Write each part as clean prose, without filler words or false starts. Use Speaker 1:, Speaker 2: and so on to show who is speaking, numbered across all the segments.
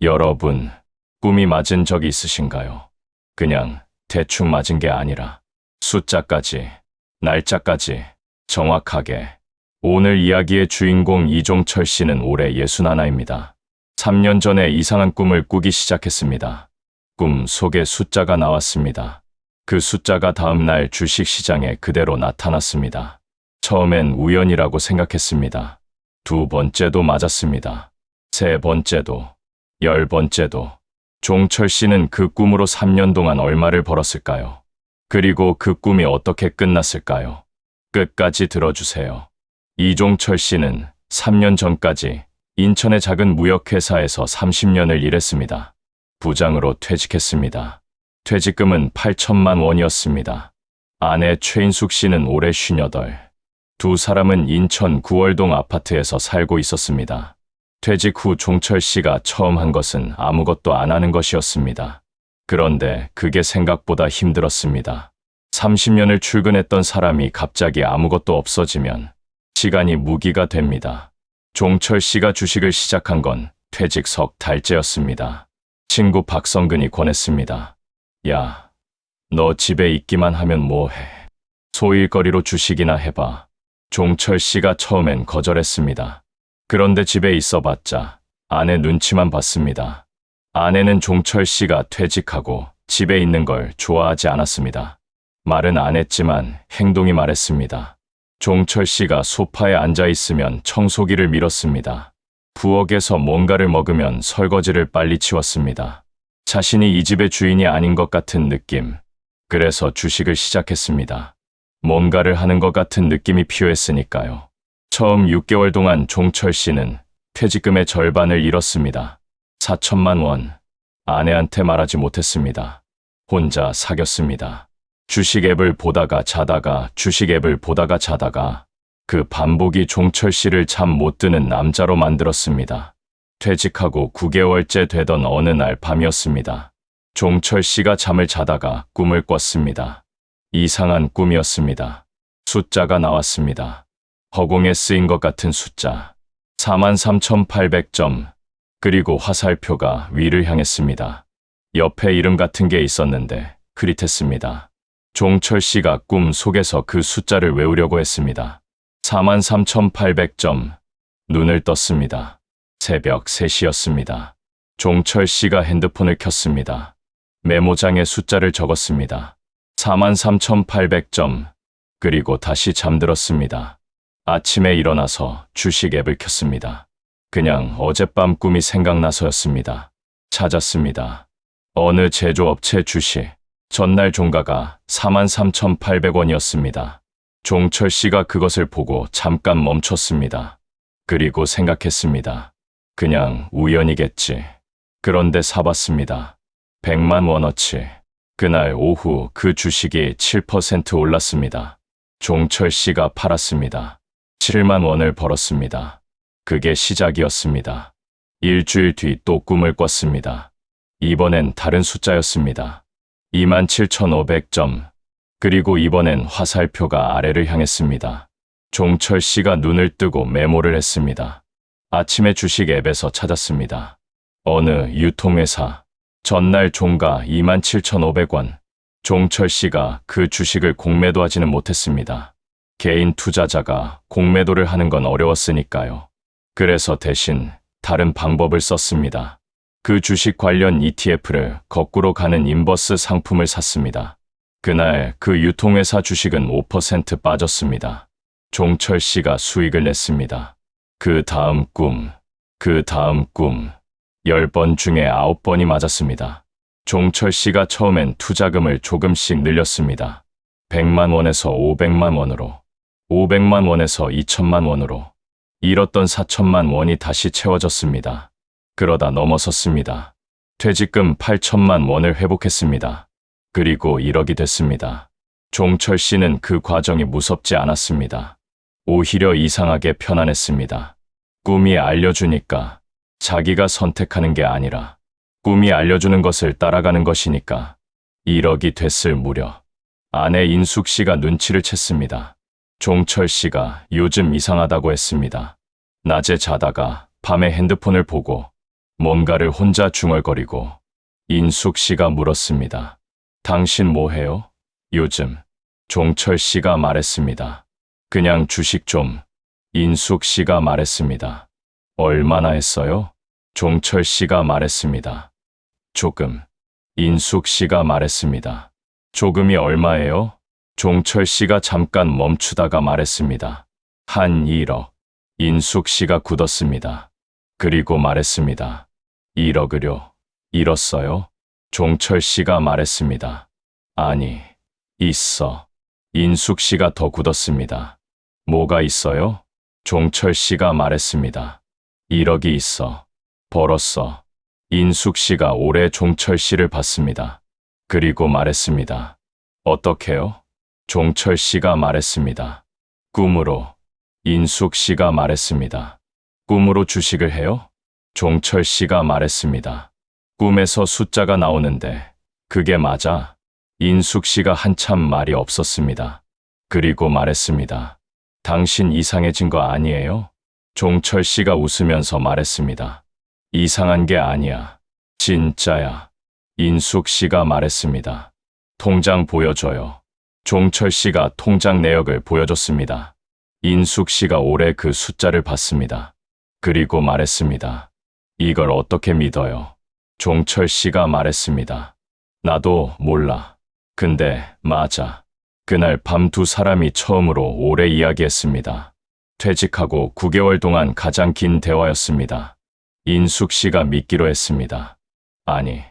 Speaker 1: 여러분, 꿈이 맞은 적이 있으신가요? 그냥 대충 맞은 게 아니라 숫자까지, 날짜까지 정확하게. 오늘 이야기의 주인공 이종철 씨는 올해 61입니다. 3년 전에 이상한 꿈을 꾸기 시작했습니다. 꿈 속에 숫자가 나왔습니다. 그 숫자가 다음날 주식시장에 그대로 나타났습니다. 처음엔 우연이라고 생각했습니다. 두 번째도 맞았습니다. 세 번째도, 10번째도. 종철 씨는 그 꿈으로 3년 동안 얼마를 벌었을까요? 그리고 그 꿈이 어떻게 끝났을까요? 끝까지 들어주세요. 이종철 씨는 3년 전까지 인천의 작은 무역회사에서 30년을 일했습니다. 부장으로 퇴직했습니다. 퇴직금은 8천만 원이었습니다. 아내 최인숙 씨는 올해 58. 두 사람은 인천 구월동 아파트에서 살고 있었습니다. 퇴직 후 종철 씨가 처음 한 것은 아무것도 안 하는 것이었습니다. 그런데 그게 생각보다 힘들었습니다. 30년을 출근했던 사람이 갑자기 아무것도 없어지면 시간이 무기가 됩니다. 종철 씨가 주식을 시작한 건 퇴직 석 달째였습니다. 친구 박성근이 권했습니다. 야, 너 집에 있기만 하면 뭐 해? 소일거리로 주식이나 해봐. 종철 씨가 처음엔 거절했습니다. 그런데 집에 있어봤자 아내 눈치만 봤습니다. 아내는 종철 씨가 퇴직하고 집에 있는 걸 좋아하지 않았습니다. 말은 안 했지만 행동이 말했습니다. 종철 씨가 소파에 앉아 있으면 청소기를 밀었습니다. 부엌에서 뭔가를 먹으면 설거지를 빨리 치웠습니다. 자신이 이 집의 주인이 아닌 것 같은 느낌. 그래서 주식을 시작했습니다. 뭔가를 하는 것 같은 느낌이 필요했으니까요. 처음 6개월 동안 종철 씨는 퇴직금의 절반을 잃었습니다. 4천만 원. 아내한테 말하지 못했습니다. 혼자 사겼습니다. 주식 앱을 보다가 자다가 주식 앱을 보다가 자다가 그 반복이 종철 씨를 잠 못 드는 남자로 만들었습니다. 퇴직하고 9개월째 되던 어느 날 밤이었습니다. 종철 씨가 잠을 자다가 꿈을 꿨습니다. 이상한 꿈이었습니다. 숫자가 나왔습니다. 허공에 쓰인 것 같은 숫자. 43,800점. 그리고 화살표가 위를 향했습니다. 옆에 이름 같은 게 있었는데 흐릿했습니다. 종철 씨가 꿈 속에서 그 숫자를 외우려고 했습니다. 43,800점. 눈을 떴습니다. 새벽 3시였습니다. 종철 씨가 핸드폰을 켰습니다. 메모장에 숫자를 적었습니다. 43,800점. 그리고 다시 잠들었습니다. 아침에 일어나서 주식 앱을 켰습니다. 그냥 어젯밤 꿈이 생각나서였습니다. 찾았습니다. 어느 제조업체 주식. 전날 종가가 43,800원이었습니다. 종철 씨가 그것을 보고 잠깐 멈췄습니다. 그리고 생각했습니다. 그냥 우연이겠지. 그런데 사봤습니다. 100만 원어치. 그날 오후 그 주식이 7% 올랐습니다. 종철 씨가 팔았습니다. 7만 원을 벌었습니다. 그게 시작이었습니다. 일주일 뒤 또 꿈을 꿨습니다. 이번엔 다른 숫자였습니다. 27,500점. 그리고 이번엔 화살표가 아래를 향했습니다. 종철 씨가 눈을 뜨고 메모를 했습니다. 아침에 주식 앱에서 찾았습니다. 어느 유통회사. 전날 종가 27,500원. 종철 씨가 그 주식을 공매도하지는 못했습니다. 개인 투자자가 공매도를 하는 건 어려웠으니까요. 그래서 대신 다른 방법을 썼습니다. 그 주식 관련 ETF를 거꾸로 가는 인버스 상품을 샀습니다. 그날 그 유통회사 주식은 5% 빠졌습니다. 종철 씨가 수익을 냈습니다. 그 다음 꿈. 10번 중에 9번이 맞았습니다. 종철 씨가 처음엔 투자금을 조금씩 늘렸습니다. 100만 원에서 500만 원으로, 500만 원에서 2천만 원으로, 잃었던 4천만 원이 다시 채워졌습니다. 그러다 넘어섰습니다. 퇴직금 8천만 원을 회복했습니다. 그리고 1억이 됐습니다. 종철 씨는 그 과정이 무섭지 않았습니다. 오히려 이상하게 편안했습니다. 꿈이 알려주니까 자기가 선택하는 게 아니라 꿈이 알려주는 것을 따라가는 것이니까 1억이 됐을 무렵 아내 인숙 씨가 눈치를 챘습니다. 종철 씨가 요즘 이상하다고 했습니다. 낮에 자다가 밤에 핸드폰을 보고 뭔가를 혼자 중얼거리고 인숙 씨가 물었습니다. 당신 뭐 해요? 요즘. 종철 씨가 말했습니다. 그냥 주식 좀. 인숙 씨가 말했습니다. 얼마나 했어요? 종철 씨가 말했습니다. 조금. 인숙 씨가 말했습니다. 조금이 얼마예요? 종철 씨가 잠깐 멈추다가 말했습니다. 한 1억. 인숙 씨가 굳었습니다. 그리고 말했습니다. 1억을요? 잃었어요? 종철 씨가 말했습니다. 아니, 있어. 인숙 씨가 더 굳었습니다. 뭐가 있어요? 종철 씨가 말했습니다. 1억이 있어. 벌었어. 인숙 씨가 오래 종철 씨를 봤습니다. 그리고 말했습니다. 어떻게요? 종철 씨가 말했습니다. 꿈으로. 인숙 씨가 말했습니다. 꿈으로 주식을 해요? 종철 씨가 말했습니다. 꿈에서 숫자가 나오는데 그게 맞아? 인숙 씨가 한참 말이 없었습니다. 그리고 말했습니다. 당신 이상해진 거 아니에요? 종철 씨가 웃으면서 말했습니다. 이상한 게 아니야. 진짜야. 인숙 씨가 말했습니다. 통장 보여줘요. 종철 씨가 통장 내역을 보여줬습니다. 인숙 씨가 오래 그 숫자를 봤습니다. 그리고 말했습니다. 이걸 어떻게 믿어요? 종철 씨가 말했습니다. 나도 몰라. 근데 맞아. 그날 밤 두 사람이 처음으로 오래 이야기했습니다. 퇴직하고 9개월 동안 가장 긴 대화였습니다. 인숙 씨가 믿기로 했습니다. 아니,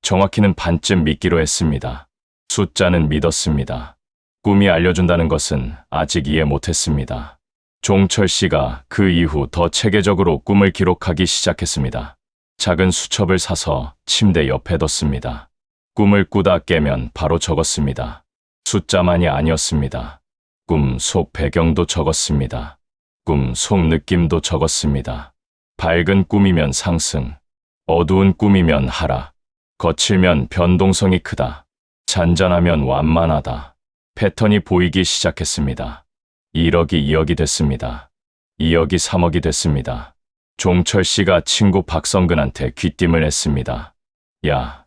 Speaker 1: 정확히는 반쯤 믿기로 했습니다. 숫자는 믿었습니다. 꿈이 알려준다는 것은 아직 이해 못했습니다. 종철 씨가 그 이후 더 체계적으로 꿈을 기록하기 시작했습니다. 작은 수첩을 사서 침대 옆에 뒀습니다. 꿈을 꾸다 깨면 바로 적었습니다. 숫자만이 아니었습니다. 꿈 속 배경도 적었습니다. 꿈 속 느낌도 적었습니다. 밝은 꿈이면 상승, 어두운 꿈이면 하락, 거칠면 변동성이 크다, 잔잔하면 완만하다. 패턴이 보이기 시작했습니다. 1억이 2억이 됐습니다. 2억이 3억이 됐습니다. 종철 씨가 친구 박성근한테 귀띔을 했습니다. 야,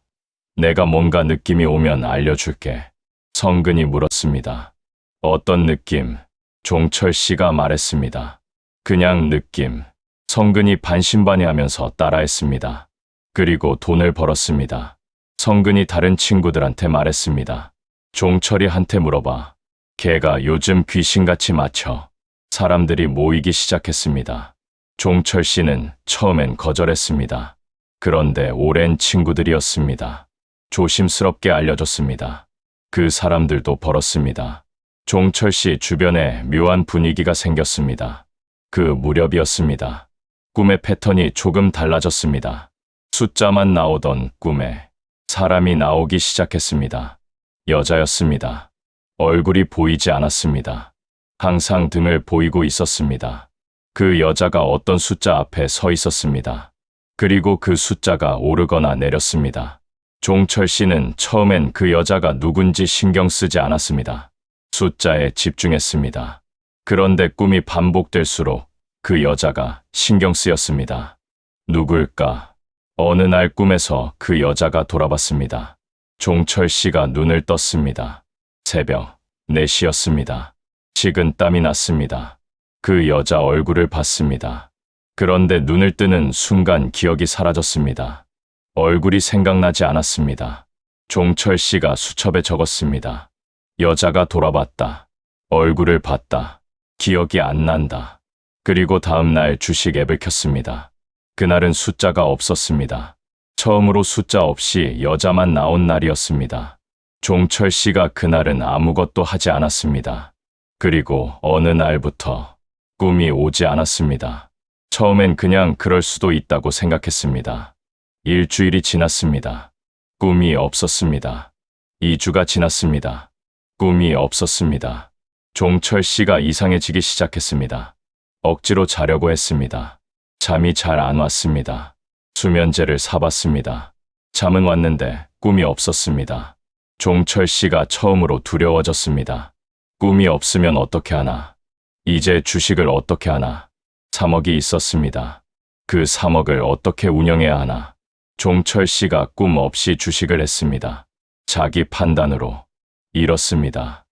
Speaker 1: 내가 뭔가 느낌이 오면 알려줄게. 성근이 물었습니다. 어떤 느낌? 종철 씨가 말했습니다. 그냥 느낌. 성근이 반신반의하면서 따라했습니다. 그리고 돈을 벌었습니다. 성근이 다른 친구들한테 말했습니다. 종철이한테 물어봐. 걔가 요즘 귀신같이 맞춰. 사람들이 모이기 시작했습니다. 종철 씨는 처음엔 거절했습니다. 그런데 오랜 친구들이었습니다. 조심스럽게 알려줬습니다. 그 사람들도 벌었습니다. 종철 씨 주변에 묘한 분위기가 생겼습니다. 그 무렵이었습니다. 꿈의 패턴이 조금 달라졌습니다. 숫자만 나오던 꿈에 사람이 나오기 시작했습니다. 여자였습니다. 얼굴이 보이지 않았습니다. 항상 등을 보이고 있었습니다. 그 여자가 어떤 숫자 앞에 서 있었습니다. 그리고 그 숫자가 오르거나 내렸습니다. 종철 씨는 처음엔 그 여자가 누군지 신경 쓰지 않았습니다. 숫자에 집중했습니다. 그런데 꿈이 반복될수록 그 여자가 신경 쓰였습니다. 누굴까? 어느 날 꿈에서 그 여자가 돌아봤습니다. 종철 씨가 눈을 떴습니다. 새벽 4시였습니다. 식은 땀이 났습니다. 그 여자 얼굴을 봤습니다. 그런데 눈을 뜨는 순간 기억이 사라졌습니다. 얼굴이 생각나지 않았습니다. 종철 씨가 수첩에 적었습니다. 여자가 돌아봤다. 얼굴을 봤다. 기억이 안 난다. 그리고 다음 날 주식 앱을 켰습니다. 그날은 숫자가 없었습니다. 처음으로 숫자 없이 여자만 나온 날이었습니다. 종철 씨가 그날은 아무것도 하지 않았습니다. 그리고 어느 날부터 꿈이 오지 않았습니다. 처음엔 그냥 그럴 수도 있다고 생각했습니다. 일주일이 지났습니다. 꿈이 없었습니다. 2주가 지났습니다. 꿈이 없었습니다. 종철 씨가 이상해지기 시작했습니다. 억지로 자려고 했습니다. 잠이 잘 안 왔습니다. 수면제를 사봤습니다. 잠은 왔는데 꿈이 없었습니다. 종철 씨가 처음으로 두려워졌습니다. 꿈이 없으면 어떻게 하나? 이제 주식을 어떻게 하나? 3억이 있었습니다. 그 3억을 어떻게 운영해야 하나. 종철 씨가 꿈 없이 주식을 했습니다. 자기 판단으로. 잃었습니다.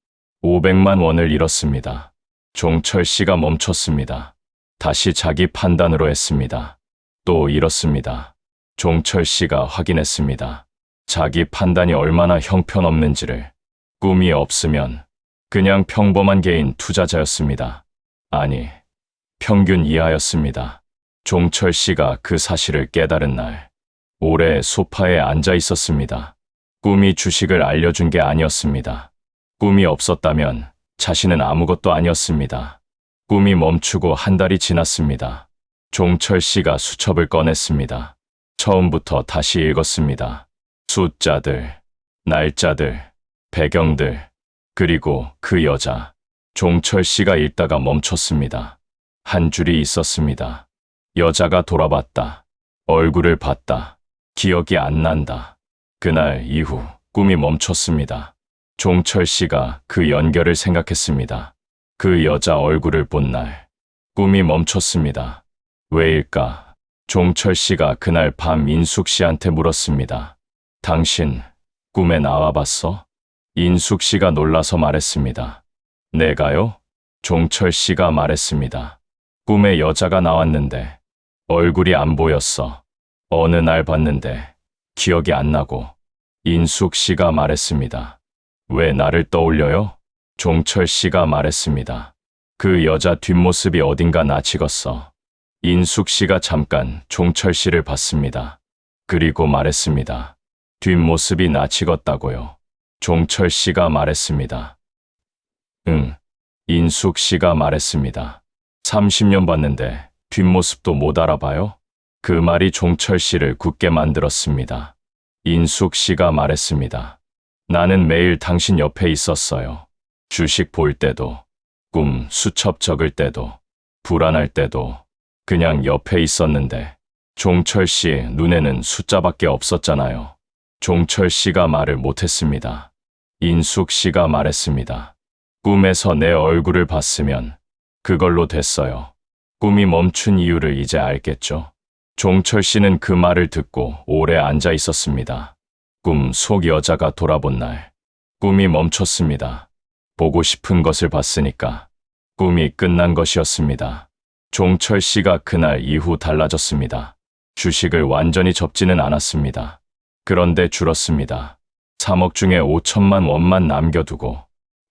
Speaker 1: 500만 원을 잃었습니다. 종철 씨가 멈췄습니다. 다시 자기 판단으로 했습니다. 또 잃었습니다. 종철 씨가 확인했습니다. 자기 판단이 얼마나 형편없는지를. 꿈이 없으면 그냥 평범한 개인 투자자였습니다. 아니, 평균 이하였습니다. 종철 씨가 그 사실을 깨달은 날, 오래 소파에 앉아 있었습니다. 꿈이 주식을 알려준 게 아니었습니다. 꿈이 없었다면 자신은 아무것도 아니었습니다. 꿈이 멈추고 한 달이 지났습니다. 종철 씨가 수첩을 꺼냈습니다. 처음부터 다시 읽었습니다. 숫자들, 날짜들, 배경들, 그리고 그 여자. 종철 씨가 읽다가 멈췄습니다. 한 줄이 있었습니다. 여자가 돌아봤다. 얼굴을 봤다. 기억이 안 난다. 그날 이후 꿈이 멈췄습니다. 종철 씨가 그 연결을 생각했습니다. 그 여자 얼굴을 본 날, 꿈이 멈췄습니다. 왜일까? 종철 씨가 그날 밤 인숙 씨한테 물었습니다. 당신 꿈에 나와봤어? 인숙 씨가 놀라서 말했습니다. 내가요? 종철 씨가 말했습니다. 꿈에 여자가 나왔는데 얼굴이 안 보였어. 어느 날 봤는데 기억이 안 나고. 인숙 씨가 말했습니다. 왜 나를 떠올려요? 종철 씨가 말했습니다. 그 여자 뒷모습이 어딘가 낯익었어. 인숙 씨가 잠깐 종철 씨를 봤습니다. 그리고 말했습니다. 뒷모습이 낯익었다고요. 종철 씨가 말했습니다. 응. 인숙 씨가 말했습니다. 30년 봤는데 뒷모습도 못 알아봐요? 그 말이 종철 씨를 굳게 만들었습니다. 인숙 씨가 말했습니다. 나는 매일 당신 옆에 있었어요. 주식 볼 때도, 꿈 수첩 적을 때도, 불안할 때도 그냥 옆에 있었는데 종철 씨 눈에는 숫자밖에 없었잖아요. 종철 씨가 말을 못했습니다. 인숙 씨가 말했습니다. 꿈에서 내 얼굴을 봤으면 그걸로 됐어요. 꿈이 멈춘 이유를 이제 알겠죠? 종철 씨는 그 말을 듣고 오래 앉아 있었습니다. 꿈 속 여자가 돌아본 날, 꿈이 멈췄습니다. 보고 싶은 것을 봤으니까 꿈이 끝난 것이었습니다. 종철 씨가 그날 이후 달라졌습니다. 주식을 완전히 접지는 않았습니다. 그런데 줄었습니다. 3억 중에 5천만 원만 남겨두고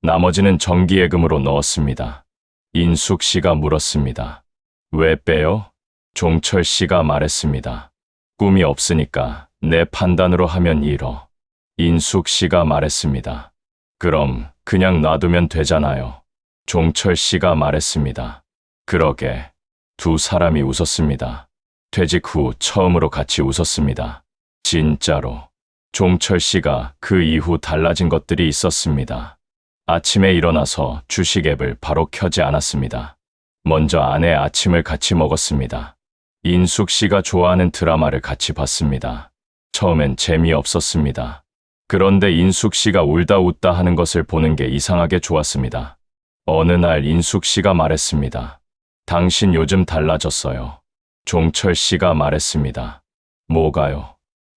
Speaker 1: 나머지는 정기예금으로 넣었습니다. 인숙 씨가 물었습니다. 왜 빼요? 종철 씨가 말했습니다. 꿈이 없으니까 내 판단으로 하면 잃어. 인숙 씨가 말했습니다. 그럼 그냥 놔두면 되잖아요. 종철 씨가 말했습니다. 그러게. 두 사람이 웃었습니다. 퇴직 후 처음으로 같이 웃었습니다. 진짜로. 종철 씨가 그 이후 달라진 것들이 있었습니다. 아침에 일어나서 주식 앱을 바로 켜지 않았습니다. 먼저 아내 아침을 같이 먹었습니다. 인숙 씨가 좋아하는 드라마를 같이 봤습니다. 처음엔 재미없었습니다. 그런데 인숙 씨가 울다 웃다 하는 것을 보는 게 이상하게 좋았습니다. 어느 날 인숙 씨가 말했습니다. 당신 요즘 달라졌어요. 종철 씨가 말했습니다. 뭐가요?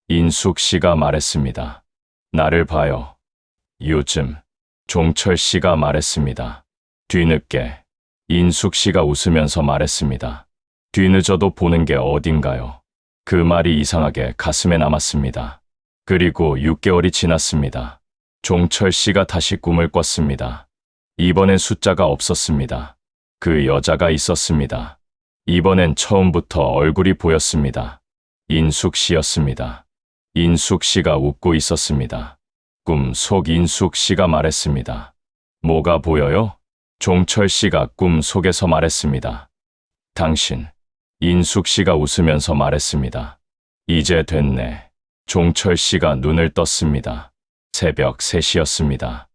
Speaker 1: 인숙 씨가 말했습니다. 나를 봐요. 요즘. 종철 씨가 말했습니다. 뒤늦게. 인숙 씨가 웃으면서 말했습니다. 뒤늦어도 보는 게 어딘가요? 그 말이 이상하게 가슴에 남았습니다. 그리고 6개월이 지났습니다. 종철 씨가 다시 꿈을 꿨습니다. 이번엔 숫자가 없었습니다. 그 여자가 있었습니다. 이번엔 처음부터 얼굴이 보였습니다. 인숙 씨였습니다. 인숙 씨가 웃고 있었습니다. 꿈 속 인숙 씨가 말했습니다. 뭐가 보여요? 종철 씨가 꿈 속에서 말했습니다. 당신. 인숙 씨가 웃으면서 말했습니다. 이제 됐네. 종철 씨가 눈을 떴습니다. 새벽 3시였습니다.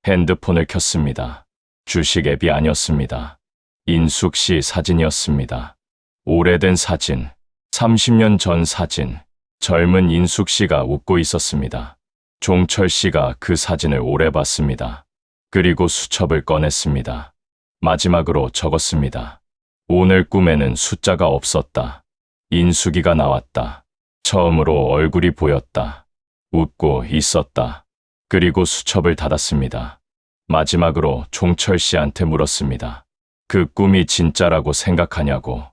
Speaker 1: 핸드폰을 켰습니다. 주식 앱이 아니었습니다. 인숙 씨 사진이었습니다. 오래된 사진, 30년 전 사진. 젊은 인숙 씨가 웃고 있었습니다. 종철 씨가 그 사진을 오래 봤습니다. 그리고 수첩을 꺼냈습니다. 마지막으로 적었습니다. 오늘 꿈에는 숫자가 없었다. 인숙이가 나왔다. 처음으로 얼굴이 보였다. 웃고 있었다. 그리고 수첩을 닫았습니다. 마지막으로 종철 씨한테 물었습니다. 그 꿈이 진짜라고 생각하냐고.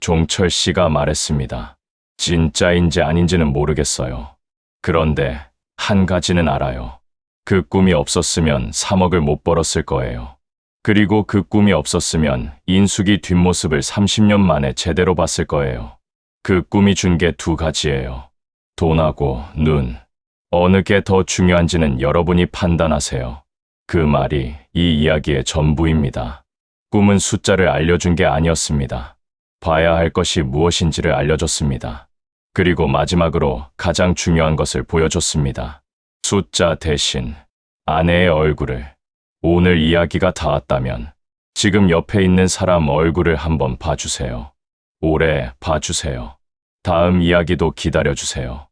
Speaker 1: 종철 씨가 말했습니다. 진짜인지 아닌지는 모르겠어요. 그런데 한 가지는 알아요. 그 꿈이 없었으면 3억을 못 벌었을 거예요. 그리고 그 꿈이 없었으면 인숙이 뒷모습을 30년 만에 제대로 봤을 거예요. 그 꿈이 준 게 두 가지예요. 돈하고 눈. 어느 게 더 중요한지는 여러분이 판단하세요. 그 말이 이 이야기의 전부입니다. 꿈은 숫자를 알려준 게 아니었습니다. 봐야 할 것이 무엇인지를 알려줬습니다. 그리고 마지막으로 가장 중요한 것을 보여줬습니다. 숫자 대신 아내의 얼굴을. 오늘 이야기가 닿았다면 지금 옆에 있는 사람 얼굴을 한번 봐주세요. 오래 봐주세요. 다음 이야기도 기다려주세요.